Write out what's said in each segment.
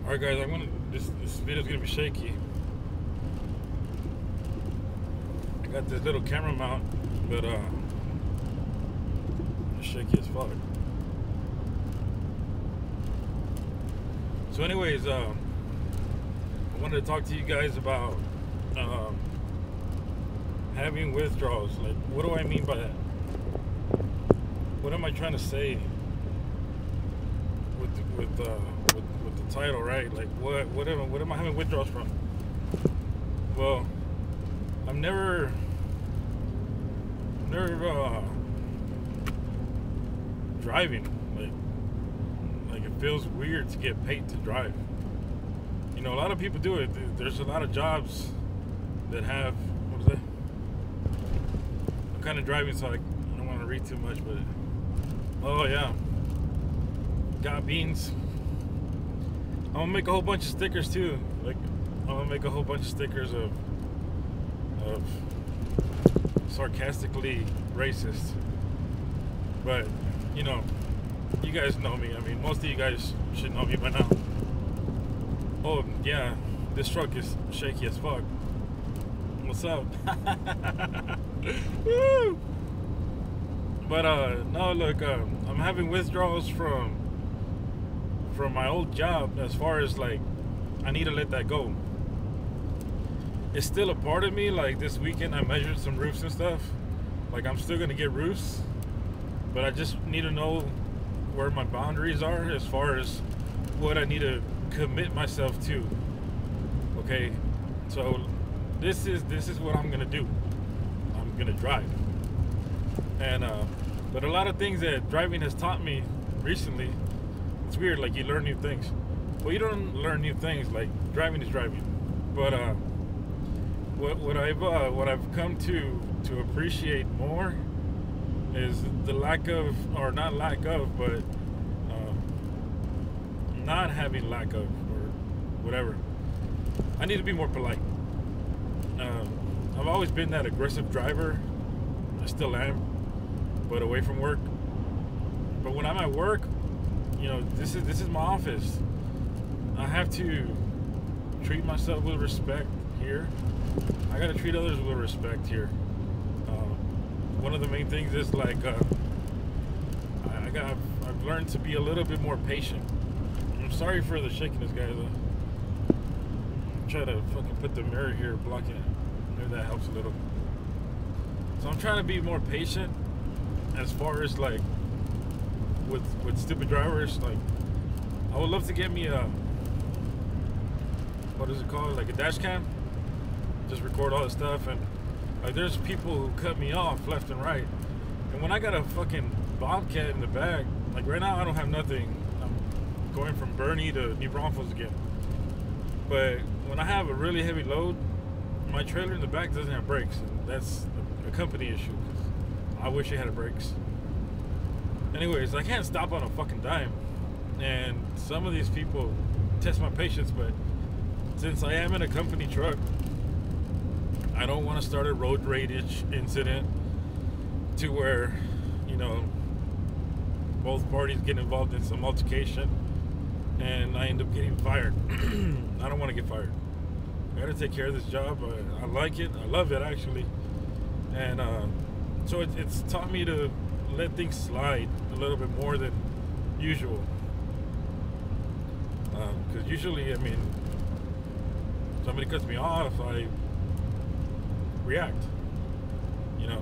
Alright guys, this video's gonna be shaky. I got this little camera mount, but it's shaky as fuck. So anyways, I wanted to talk to you guys about having withdrawals. Like, what do I mean by that? What am I trying to say with the title, right? Like, what am I having withdrawals from? Well, I'm never driving. Like it feels weird to get paid to drive. You know, a lot of people do it. There's a lot of jobs that have, what is that? I'm kind of driving, so I don't want to read too much, but oh yeah, got beans. I'm gonna make a whole bunch of stickers too. Like, I'm gonna make a whole bunch of stickers of sarcastically racist. But you know, you guys know me. I mean, most of you guys should know me by now. Oh yeah, this truck is shaky as fuck. What's up? Woo! But no, look, I'm having withdrawals from my old job. As far as, like, I need to let that go. It's still a part of me. Like, this weekend I measured some roofs and stuff. Like, I'm still gonna get roofs, but I just need to know where my boundaries are as far as what I need to commit myself to. Okay, so this is what I'm gonna do. I'm gonna drive. And but a lot of things that driving has taught me recently, it's weird. Like, you learn new things. Well, you don't learn new things. Like, driving is driving. But what I've come to appreciate more is the lack of, or not lack of, but not having lack of, or whatever. I need to be more polite. I've always been that aggressive driver. I still am, but away from work. But when I'm at work, you know, this is my office. I have to treat myself with respect here. I gotta treat others with respect here. One of the main things is, like, I've learned to be a little bit more patient. I'm sorry for the shakiness, guys. I'm trying to fucking put the mirror here, blocking it. Maybe that helps a little. So I'm trying to be more patient as far as, like, with stupid drivers. Like, I would love to get me a, what is it called, like a dash cam, just record all the stuff. And like, there's people who cut me off left and right, and when I got a fucking Bobcat in the back, like right now I don't have nothing. I'm going from Bernie to New Braunfels again, but when I have a really heavy load, my trailer in the back doesn't have brakes, and that's a company issue, because I wish it had brakes. Anyways, I can't stop on a fucking dime, and some of these people test my patience. But since I am in a company truck, I don't want to start a road rage incident to where, you know, both parties get involved in some altercation and I end up getting fired. I don't want to get fired. I gotta take care of this job. I like it. I love it, actually. And so it's taught me to let things slide a little bit more than usual. Because usually, I mean, somebody cuts me off, I react. You know,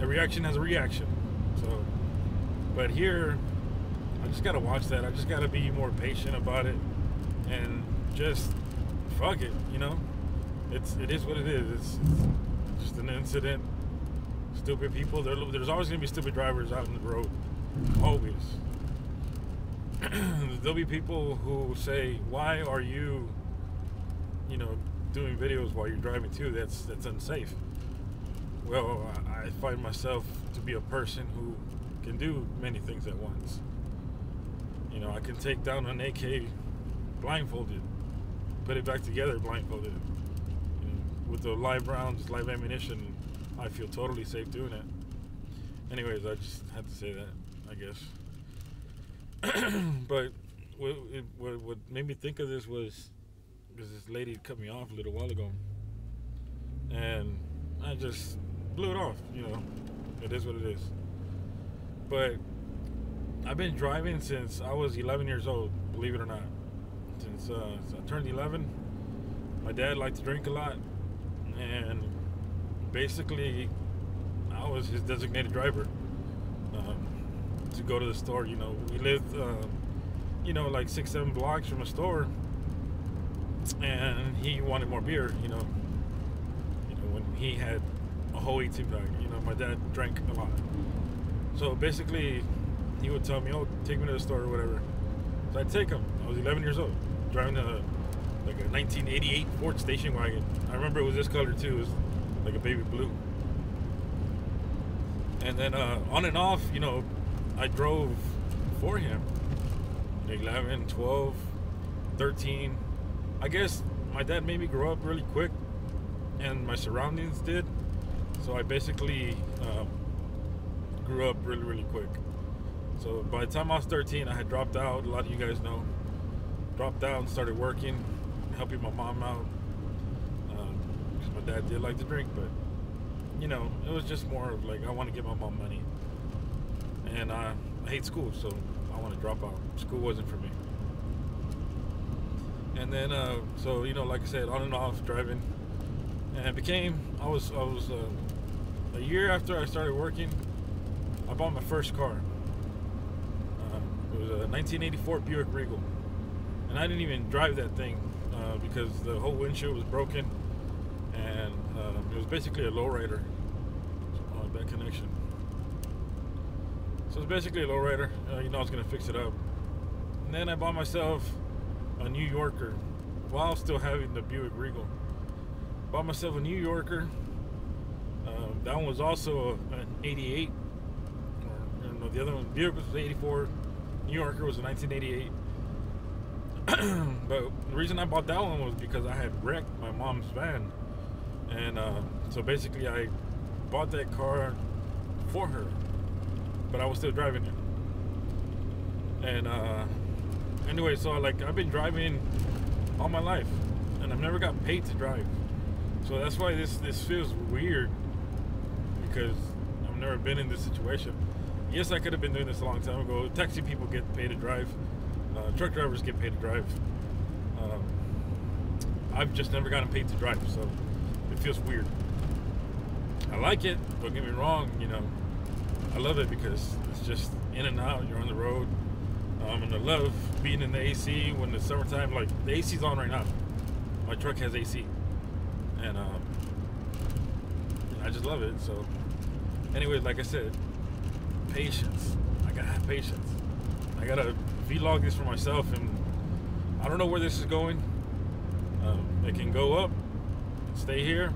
a reaction has a reaction. So, but here, I just gotta watch that. I just gotta be more patient about it, and just fuck it. You know, it is what it is. It's just an incident. Stupid people. There's always gonna be stupid drivers out in the road. Always. There'll be people who say, "Why are you, you know, doing videos while you're driving too? That's unsafe." Well, I find myself to be a person who can do many things at once. You know, I can take down an AK blindfolded, put it back together blindfolded. You know, with the live rounds, live ammunition, I feel totally safe doing it. Anyways, I just had to say that, I guess. But what made me think of this was because this lady cut me off a little while ago, and I just blew it off. You know, it is what it is. But I've been driving since I was 11 years old, believe it or not. Since I turned 11, my dad liked to drink a lot, and basically I was his designated driver to go to the store. You know, we lived, like 6-7 blocks from a store, and he wanted more beer. You know, when he had a whole 18-pack. You know, my dad drank a lot, so basically he would tell me, "Oh, take me to the store or whatever." So I'd take him. I was 11 years old, driving a 1988 Ford station wagon. I remember it was this color too. It was like a baby blue. And then on and off, you know, I drove for him. 11, 12, 13. I guess my dad made me grow up really quick, and my surroundings did. So I basically grew up really, really quick. So by the time I was 13, I had dropped out. A lot of you guys know. Dropped out and started working, helping my mom out. Because my dad did like to drink, but you know, it was just more of like, I want to give my mom money. And I hate school, so I want to drop out. School wasn't for me. And then, so, you know, like I said, on and off driving. And I was a year after I started working, I bought my first car. It was a 1984 Buick Regal. And I didn't even drive that thing because the whole windshield was broken. And it was basically a lowrider. Bad connection. So it's basically a lowrider. You know, I was going to fix it up. And then I bought myself a New Yorker while still having the Buick Regal. Bought myself a New Yorker. That one was also an 88. Or, you know, the other one, Buick was 84. New Yorker was a 1988. But the reason I bought that one was because I had wrecked my mom's van. And so basically I bought that car for her, but I was still driving it. And anyway, so I've been driving all my life, and I've never got paid to drive. So that's why this feels weird, because I've never been in this situation. Yes, I could have been doing this a long time ago. Taxi people get paid to drive. Truck drivers get paid to drive. I've just never gotten paid to drive, so it feels weird. I like it, don't get me wrong, you know, I love it because it's just in and out, you're on the road. And I love being in the AC when it's summertime. Like, the AC's on right now. My truck has AC. And I just love it. So anyway, like I said, patience. I gotta have patience. I gotta vlog this for myself, and I don't know where this is going. It can go up, stay here,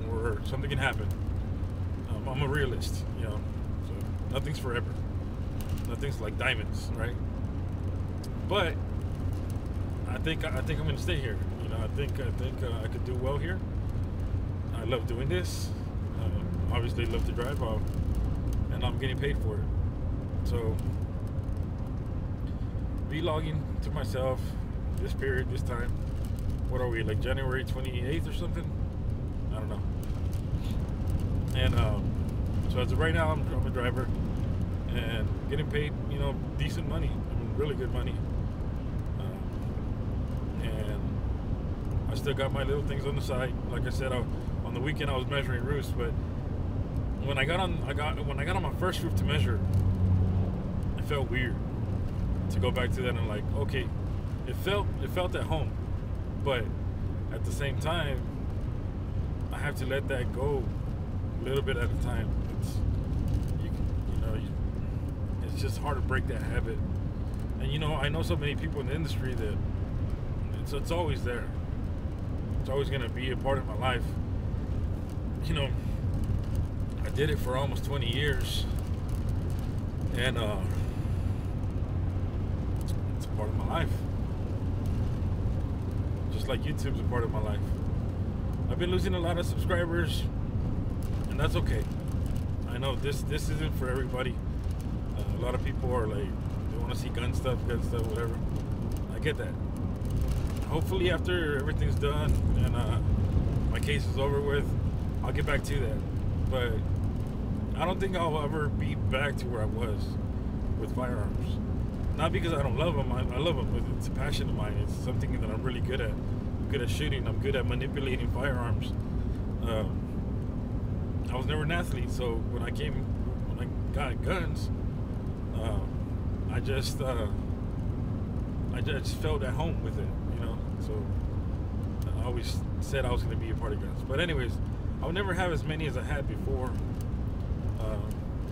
or something can happen. I'm a realist, you know, so nothing's forever. Nothing's like diamonds, right? But I think I'm gonna stay here. You know, I think I could do well here. I love doing this. Obviously, love to drive, and I'm getting paid for it. So, vlogging to myself this period, this time. What are we, like January 28th or something? I don't know. And so as of right now, I'm a driver and getting paid, you know, decent money. I mean, really good money. And I still got my little things on the side. Like I said, on the weekend I was measuring roofs, but when I got on my first roof to measure, it felt weird to go back to that and like, okay, it felt at home, but at the same time, I have to let that go a little bit at a time. It's just hard to break that habit. And you know, I know so many people in the industry that it's always there. It's always gonna be a part of my life. You know, I did it for almost 20 years, and it's a part of my life. Just like YouTube's a part of my life. I've been losing a lot of subscribers, and that's okay. I know this isn't for everybody. A lot of people are like, They want to see gun stuff, whatever. I get that. Hopefully after everything's done and my case is over with, I'll get back to that. But I don't think I'll ever be back to where I was with firearms. Not because I don't love them. I love them. It's a passion of mine. It's something that I'm really good at. I'm good at shooting. I'm good at manipulating firearms. I was never an athlete, so when I got guns, I just felt at home with it, you know. So I always said I was going to be a part of guns. But anyways, I'll never have as many as I had before.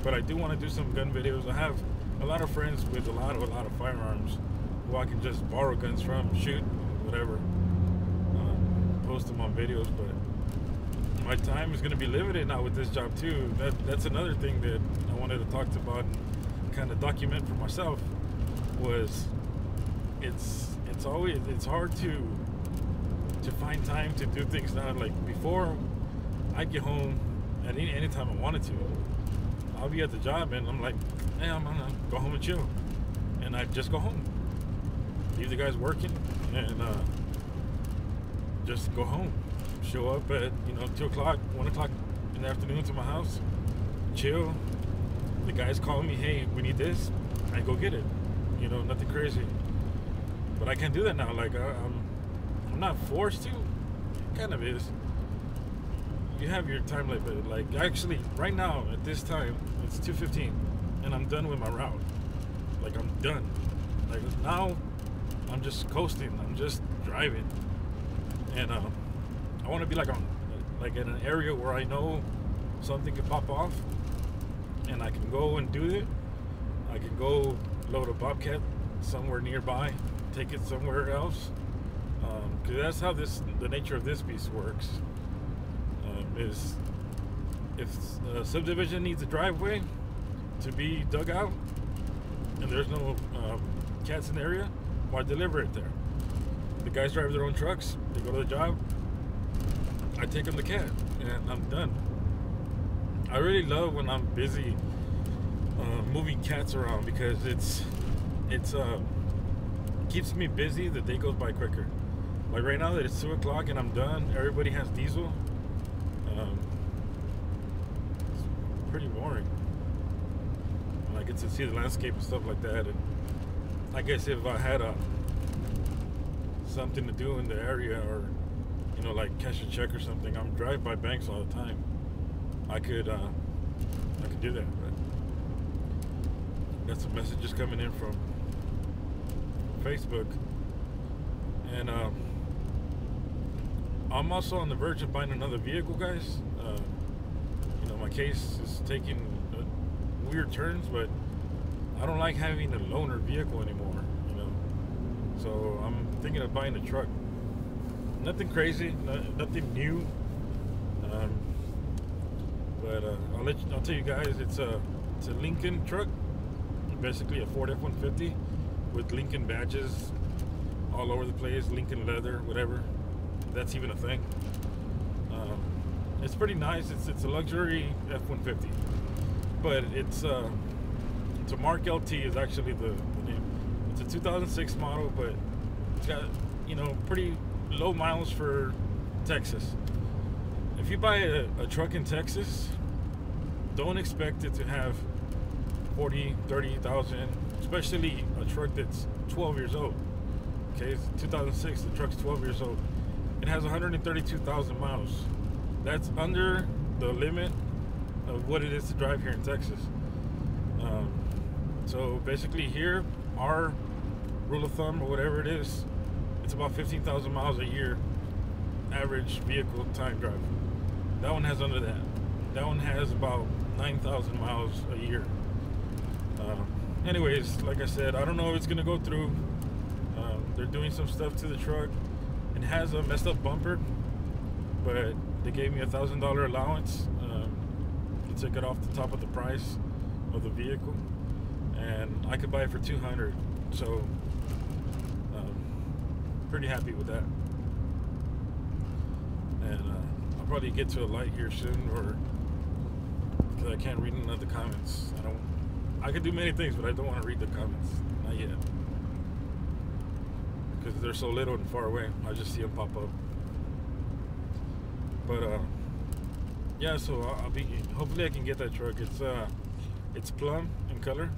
But I do want to do some gun videos. I have a lot of friends with a lot of firearms who I can just borrow guns from, shoot, whatever, post them on videos. But my time is going to be limited now with this job too. That's another thing that I wanted to talk about and kind of document for myself. Was it's hard to find time to do things now. Like before, I'd get home at any time I wanted to. I'll be at the job and I'm like, hey, I'm gonna go home and chill, and I just go home, leave the guys working, and just go home. Show up at 2 o'clock, 1 o'clock in the afternoon to my house, chill. The guys call me, hey, we need this. I go get it. Nothing crazy. But I can't do that now. Like I'm not forced to. It kind of is. You have your time limit. Like actually, right now at this time, it's 2:15, and I'm done with my route. Like I'm done. Like now, I'm just coasting. I'm just driving, and I want to be like in an area where I know something could pop off, and I can go and do it. I can go load a Bobcat somewhere nearby, take it somewhere else, because that's how the nature of this beast works. Is if a subdivision needs a driveway to be dug out, and there's no cats in the area, why deliver it there? The guys drive their own trucks. They go to the job. I take them the cat, and I'm done. I really love when I'm busy moving cats around, because it's keeps me busy. The day goes by quicker. Like right now that it's 2 o'clock and I'm done, everybody has diesel. It's pretty boring. And I get to see the landscape and stuff like that. And I guess if I had something to do in the area, or like cash a check or something, I'm drive by banks all the time. I could do that. But got some messages coming in from Facebook, and I'm also on the verge of buying another vehicle, guys. My case is taking weird turns, but I don't like having a loaner vehicle anymore. So I'm thinking of buying a truck. Nothing crazy, nothing new. But I'll tell you guys, it's a Lincoln truck, basically a Ford F-150 with Lincoln badges all over the place, Lincoln leather, whatever. That's even a thing. It's pretty nice. It's a luxury F-150, but it's a Mark LT is actually the name. It's a 2006 model, but it's got pretty low miles for Texas. If you buy a truck in Texas, don't expect it to have 40, 30,000, especially a truck that's 12 years old. Okay, it's 2006, the truck's 12 years old. It has 132,000 miles. That's under the limit of what it is to drive here in Texas. So basically here, our rule of thumb, or whatever it is, it's about 15,000 miles a year average vehicle time drive. That one has under that. That one has about 9,000 miles a year. Anyways, like I said, I don't know if it's gonna go through. They're doing some stuff to the truck. It has a messed up bumper, but they gave me $1,000 allowance. They took it off the top of the price of the vehicle, and I could buy it for $200. So pretty happy with that. And I'll probably get to a light here soon, or because I can't read none of the comments. I could do many things, but I don't want to read the comments. Not yet. Because they're so little and far away. I just see them pop up. But yeah, so I'll be. Hopefully, I can get that truck. It's plum in color.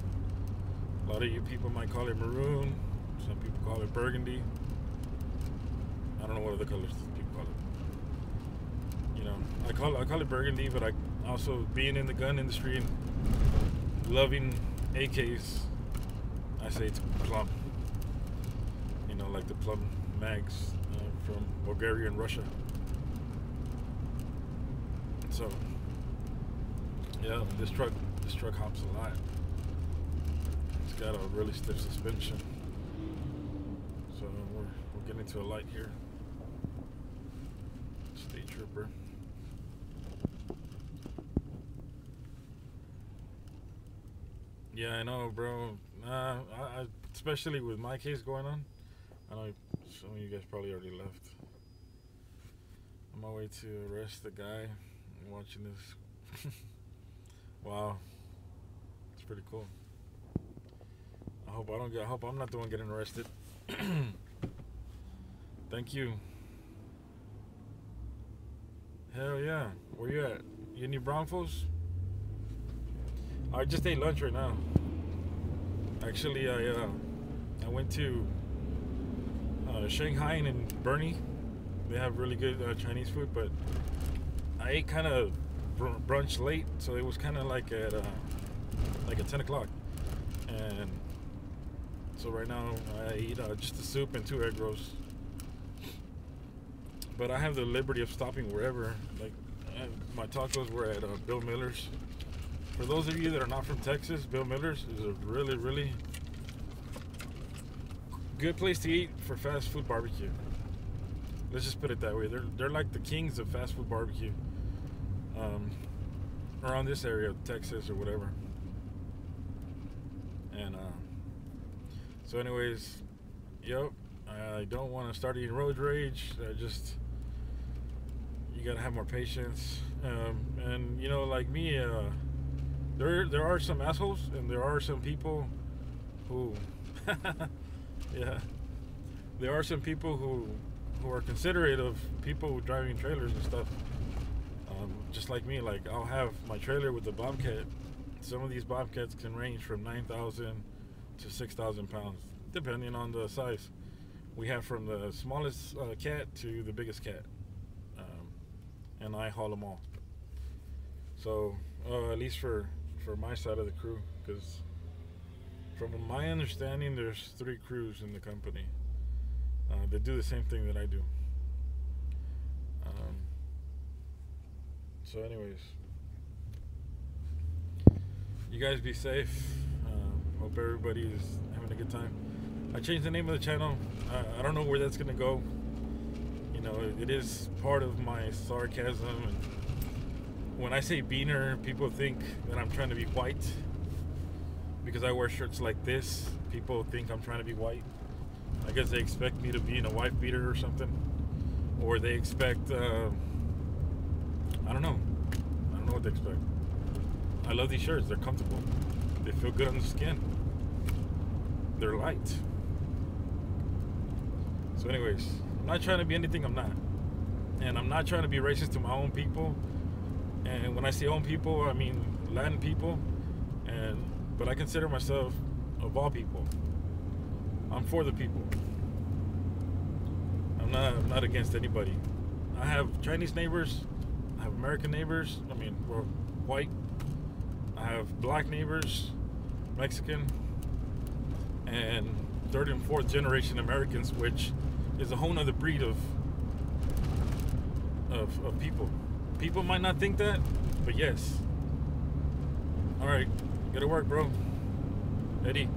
A lot of you people might call it maroon. Some people call it burgundy. I don't know what other colors people call it. You know, I call it burgundy, but I also, being in the gun industry and loving AKs, I say it's plum. You know, like the plum mags from Bulgaria and Russia. So yeah, this truck hops a lot. It's got a really stiff suspension. So we're getting to a light here. State trooper. Yeah, I know, bro. I especially with my case going on. I know some of you guys probably already left. On my way to arrest the guy. I'm watching this. Wow, it's pretty cool. I hope I'm not the one getting arrested. Thank you. Hell yeah. Where you at? You in New Braunfels? I just ate lunch right now. Actually, I went to Shanghai and Bernie. They have really good Chinese food, but I ate kind of brunch late, so it was kind of like at 10 o'clock. And so right now I eat just a soup and 2 egg rolls. But I have the liberty of stopping wherever. Like my tacos were at Bill Miller's. For those of you that are not from Texas, Bill Miller's is a really, really good place to eat for fast food barbecue. Let's just put it that way. They're like the kings of fast food barbecue around this area, Texas or whatever. And so anyways, yep, I don't want to start eating road rage. You gotta have more patience. And you know, like me, there are some assholes, and there are some people who yeah, there are some people who are considerate of people driving trailers and stuff. Just like me, like I'll have my trailer with the Bobcat. Some of these Bobcats can range from 9,000 to 6,000 pounds, depending on the size. We have from the smallest cat to the biggest cat, and I haul them all. So at least for my side of the crew, because from my understanding, there's 3 crews in the company that do the same thing that I do. So anyways, you guys be safe. Hope everybody is having a good time. I changed the name of the channel. I don't know where that's gonna go. You know, it is part of my sarcasm, and when I say beaner, people think that I'm trying to be white. Because I wear shirts like this, people think I'm trying to be white. I guess they expect me to be in a wife beater or something. Or they expect, I don't know what they expect. I love these shirts, they're comfortable. They feel good on the skin. They're light. So anyways, I'm not trying to be anything I'm not. And I'm not trying to be racist to my own people. And when I say own people, I mean Latin people. But I consider myself of all people. I'm for the people. I'm not against anybody. I have Chinese neighbors. I have American neighbors. I mean, we're white. I have black neighbors, Mexican, and 3rd and 4th generation Americans, which is a whole nother breed of people. People might not think that, but yes. All right, get to work, bro. Eddie.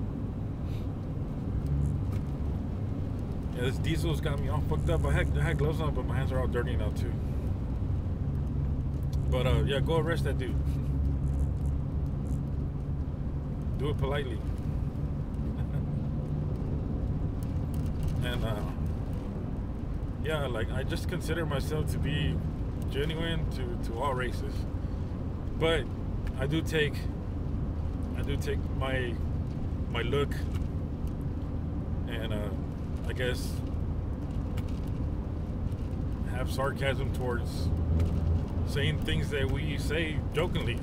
Yeah, this diesel's got me all fucked up. I had gloves on, but my hands are all dirty now too. But yeah, go arrest that dude. Do it politely. And yeah, like I just consider myself to be genuine to all races. But I do take my look and I guess have sarcasm towards saying things that we say jokingly.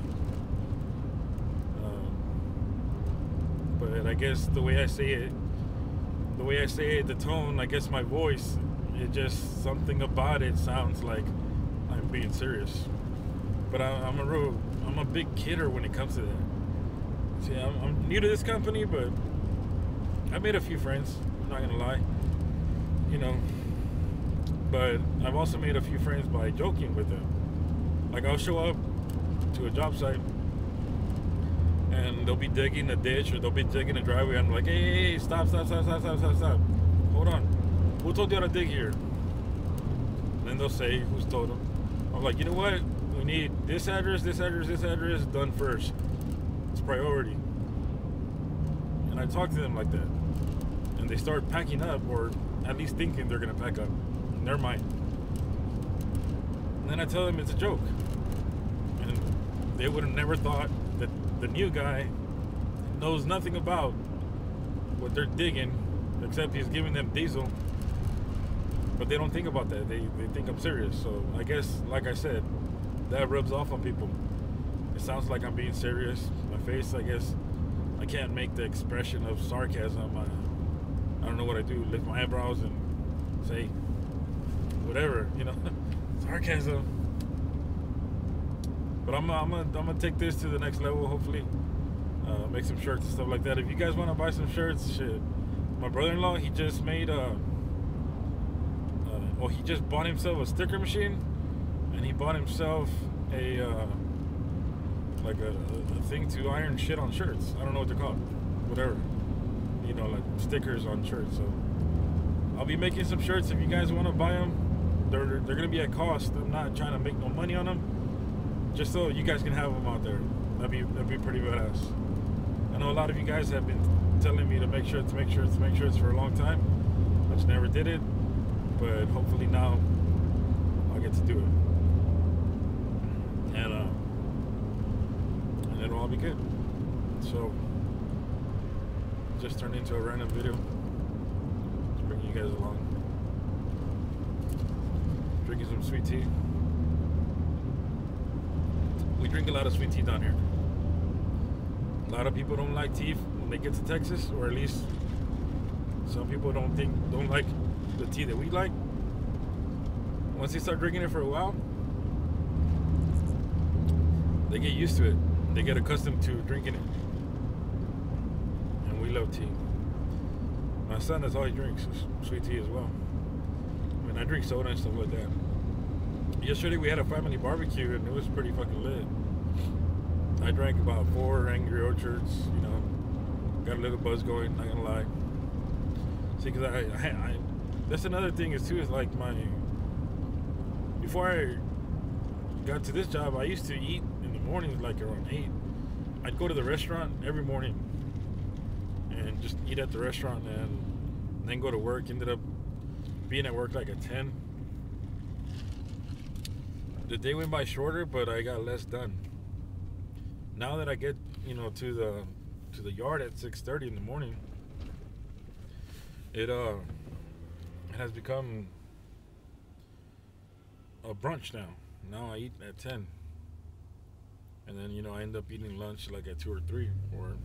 But I guess the way I say it, the tone, I guess my voice, it just, something about it sounds like I'm being serious. But I'm a big kidder when it comes to that. See, I'm new to this company, but I made a few friends, I'm not gonna lie, you know. But I've also made a few friends by joking with them. Like, I'll show up to a job site and they'll be digging a ditch or they'll be digging a driveway. I'm like, hey, stop. Hold on. Who told you how to dig here? And then they'll say, who's told them? I'm like, you know what? We need this address done first. It's priority. And I talk to them like that. And they start packing up, or at least thinking they're going to pack up in their mind. And then I tell them it's a joke. And they would have never thought that the new guy knows nothing about what they're digging, except he's giving them diesel. But they don't think about that. They think I'm serious. So I guess, like I said, that rubs off on people. It sounds like I'm being serious. My face, I guess, I can't make the expression of sarcasm. I don't know what I do. Lift my eyebrows and say whatever, you know, sarcasm. But I'm gonna take this to the next level. Hopefully, make some shirts and stuff like that. If you guys want to buy some shirts, shit. My brother-in-law, he just made he just bought himself a sticker machine, and he bought himself a like a thing to iron shit on shirts. I don't know what they're called, whatever, you know, like stickers on shirts. So I'll be making some shirts. If you guys want to buy them, they're gonna be at cost. I'm not trying to make no money on them, just so you guys can have them out there. That'd be pretty badass. I know a lot of you guys have been telling me to make shirts for a long time. I just never did it, but hopefully now I'll get to do it, and it'll all be good. So just turned into a random video to bring you guys along. Drinking some sweet tea. We drink a lot of sweet tea down here. A lot of people don't like tea when they get to Texas, or at least some people don't like the tea that we like. Once they start drinking it for a while, they get used to it. They get accustomed to drinking it. And we love tea. My son, that's all he drinks, is sweet tea as well. I mean, I drink soda and stuff like that. Yesterday we had a family barbecue and it was pretty fucking lit. I drank about 4 Angry Orchards, you know, got a little buzz going, not gonna lie. See, because I that's another thing is too, is like before I got to this job, I used to eat in the mornings like around 8. I'd go to the restaurant every morning and just eat at the restaurant and then go to work. Ended up being at work like at 10. The day went by shorter, but I got less done. Now that I get, you know, to the yard at 6:30 in the morning, it has become a brunch now. Now I eat at 10, and then, you know, I end up eating lunch like at 2 or 3, or in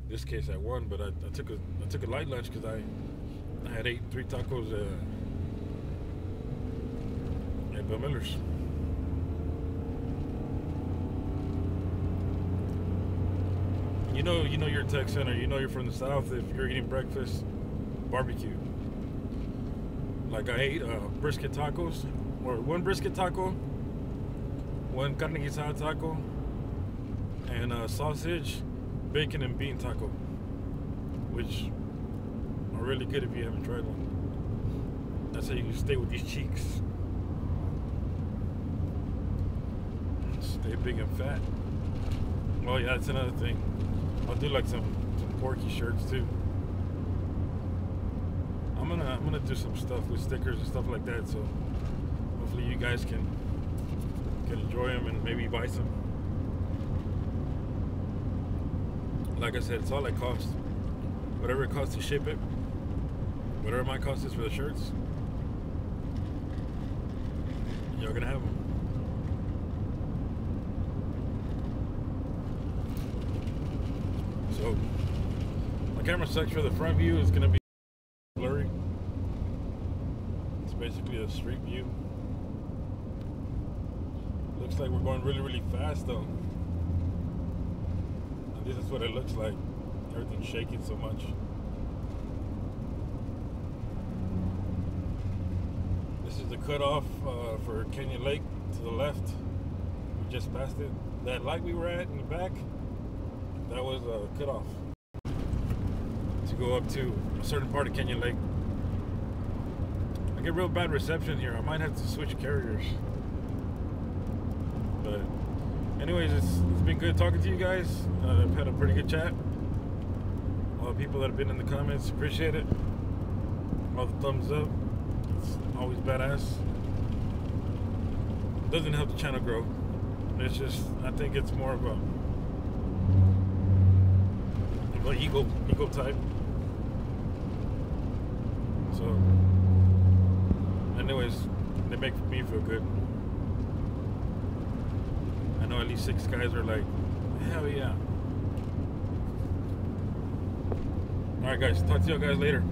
this case at 1. But I took a light lunch because I had ate 3 tacos at Bill Miller's. You know you're a Texan, or you know you're from the South if you're eating breakfast barbecue. Like I ate brisket tacos, or 1 brisket taco, 1 carne guisada taco, and sausage, bacon, and bean taco, which are really good if you haven't tried one. That's how you stay with these cheeks. Stay big and fat. Oh yeah, that's another thing. I'll do like some porky shirts too. I'm gonna do some stuff with stickers and stuff like that, so hopefully you guys can enjoy them and maybe buy some. Like I said, it's all it costs. Whatever it costs to ship it, Whatever my cost is for the shirts, y'all gonna have them. So my camera sucks for the front view. It's gonna be blurry. It's basically a street view. Looks like we're going really, really fast though. And this is what it looks like. Everything's shaking so much. This is the cutoff for Canyon Lake to the left. We just passed it. That light we were at in the back, that was a cutoff to go up to a certain part of Canyon Lake. I get real bad reception here. I might have to switch carriers. But anyways, it's been good talking to you guys. I've had a pretty good chat. All the people that have been in the comments, appreciate it. All the thumbs up. It's always badass. Doesn't help the channel grow. It's just, I think it's more of a ego type. So anyways, they make me feel good. I know at least 6 guys are like, hell yeah. Alright guys, talk to y'all guys later.